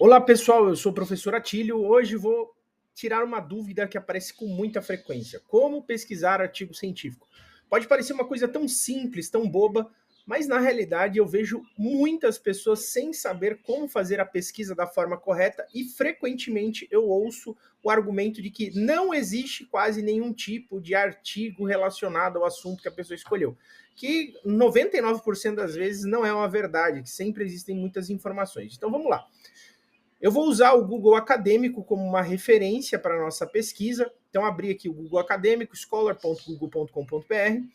Olá pessoal, eu sou o professor Atílio. Hoje vou tirar uma dúvida que aparece com muita frequência. Como pesquisar artigo científico? Pode parecer uma coisa tão simples, tão boba, mas na realidade eu vejo muitas pessoas sem saber como fazer a pesquisa da forma correta e frequentemente eu ouço o argumento de que não existe quase nenhum tipo de artigo relacionado ao assunto que a pessoa escolheu. Que 99% das vezes não é uma verdade, que sempre existem muitas informações. Então vamos lá. Eu vou usar o Google Acadêmico como uma referência para a nossa pesquisa. Então, abri aqui o Google Acadêmico, scholar.google.com.br,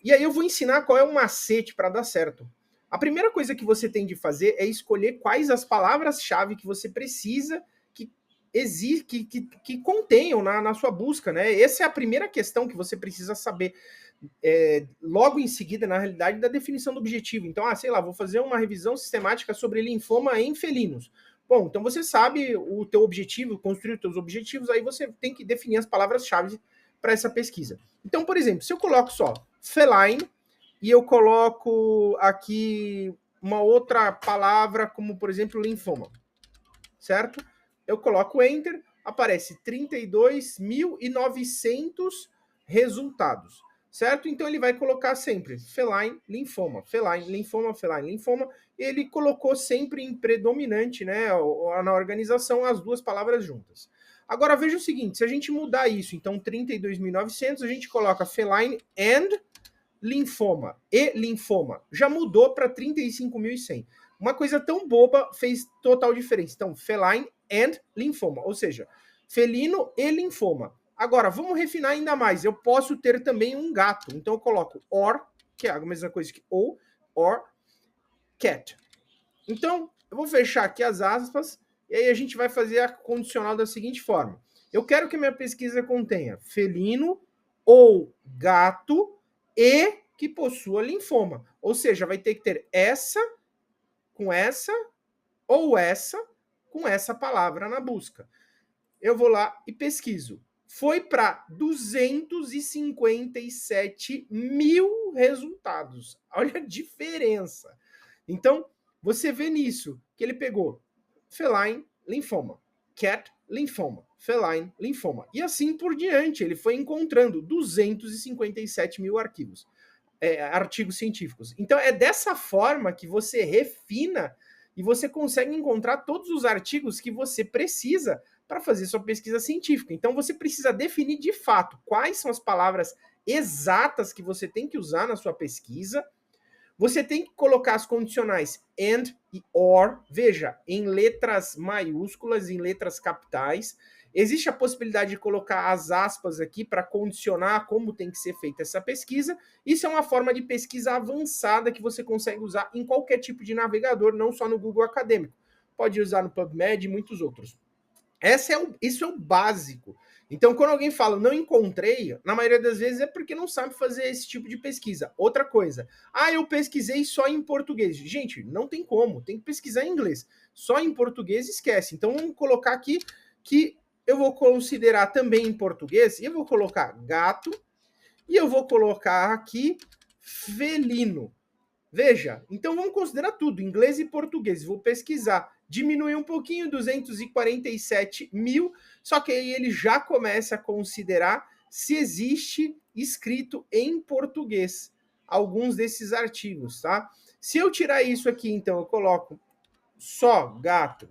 e aí eu vou ensinar qual é o macete para dar certo. A primeira coisa que você tem de fazer é escolher quais as palavras-chave que você precisa que contenham na sua busca, né? Essa é a primeira questão que você precisa saber. Logo em seguida, na realidade, da definição do objetivo. Então, sei lá, vou fazer uma revisão sistemática sobre linfoma em felinos. Bom, então você sabe o teu objetivo, construir os teus objetivos, aí você tem que definir as palavras-chave para essa pesquisa. Então, por exemplo, se eu coloco só feline e eu coloco aqui uma outra palavra, como por exemplo linfoma, certo? Eu coloco Enter, aparece 32.900 resultados, certo? Então ele vai colocar sempre feline, linfoma, ele colocou sempre em predominante, né, na organização, as duas palavras juntas. Agora veja o seguinte, se a gente mudar isso, então 32.900, a gente coloca feline and linfoma e linfoma. Já mudou para 35.100. Uma coisa tão boba fez total diferença. Então, feline and linfoma, ou seja, felino e linfoma. Agora, vamos refinar ainda mais. Eu posso ter também um gato. Então, eu coloco or, que é a mesma coisa que ou, or cat. Então, eu vou fechar aqui as aspas e aí a gente vai fazer a condicional da seguinte forma. Eu quero que minha pesquisa contenha felino ou gato e que possua linfoma. Ou seja, vai ter que ter essa com essa ou essa com essa palavra na busca. Eu vou lá e pesquiso. Foi para 257 mil resultados. Olha a diferença. Então, você vê nisso que ele pegou feline, linfoma, cat, linfoma, feline, linfoma. E assim por diante, ele foi encontrando 257 mil artigos científicos. Então, é dessa forma que você refina e você consegue encontrar todos os artigos que você precisa para fazer sua pesquisa científica. Então, você precisa definir de fato quais são as palavras exatas que você tem que usar na sua pesquisa. Você tem que colocar as condicionais and e or, veja, em letras maiúsculas, em letras capitais. Existe a possibilidade de colocar as aspas aqui para condicionar como tem que ser feita essa pesquisa. Isso é uma forma de pesquisa avançada que você consegue usar em qualquer tipo de navegador, não só no Google Acadêmico. Pode usar no PubMed e muitos outros. Isso é o básico. Então, quando alguém fala não encontrei, na maioria das vezes é porque não sabe fazer esse tipo de pesquisa. Outra coisa, eu pesquisei só em português. Gente, não tem como, tem que pesquisar em inglês. Só em português esquece. Então, vamos colocar aqui que eu vou considerar também em português, e eu vou colocar gato, e eu vou colocar aqui felino. Veja, então vamos considerar tudo, inglês e português. Vou pesquisar, diminuir um pouquinho, 247 mil, só que aí ele já começa a considerar se existe escrito em português alguns desses artigos, tá? Se eu tirar isso aqui, então, eu coloco só gato,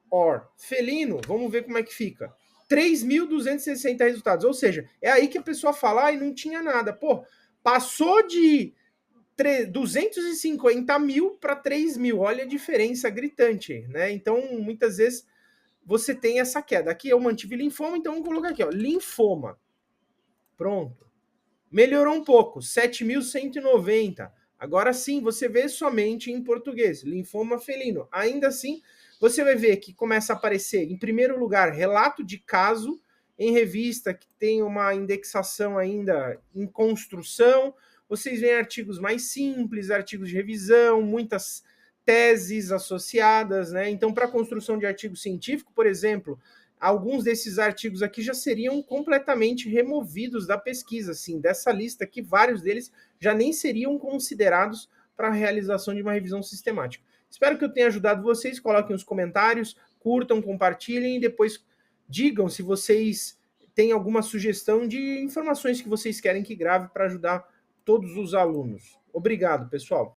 or felino, vamos ver como é que fica. 3.260 resultados, ou seja, é aí que a pessoa fala, não tinha nada. Pô, passou de 250 mil para 3 mil. Olha a diferença gritante, né? Então, muitas vezes, você tem essa queda. Aqui eu mantive linfoma, então vamos colocar aqui, ó, linfoma. Pronto. Melhorou um pouco, 7.190. Agora sim, você vê somente em português, linfoma felino. Ainda assim, você vai ver que começa a aparecer, em primeiro lugar, relato de caso em revista que tem uma indexação ainda em construção. Vocês veem artigos mais simples, artigos de revisão, muitas teses associadas, né? Então, para a construção de artigo científico, por exemplo, alguns desses artigos aqui já seriam completamente removidos da pesquisa, assim, dessa lista aqui, vários deles já nem seriam considerados para a realização de uma revisão sistemática. Espero que eu tenha ajudado vocês. Coloquem os comentários, curtam, compartilhem e depois digam se vocês têm alguma sugestão de informações que vocês querem que grave para ajudar todos os alunos. Obrigado, pessoal.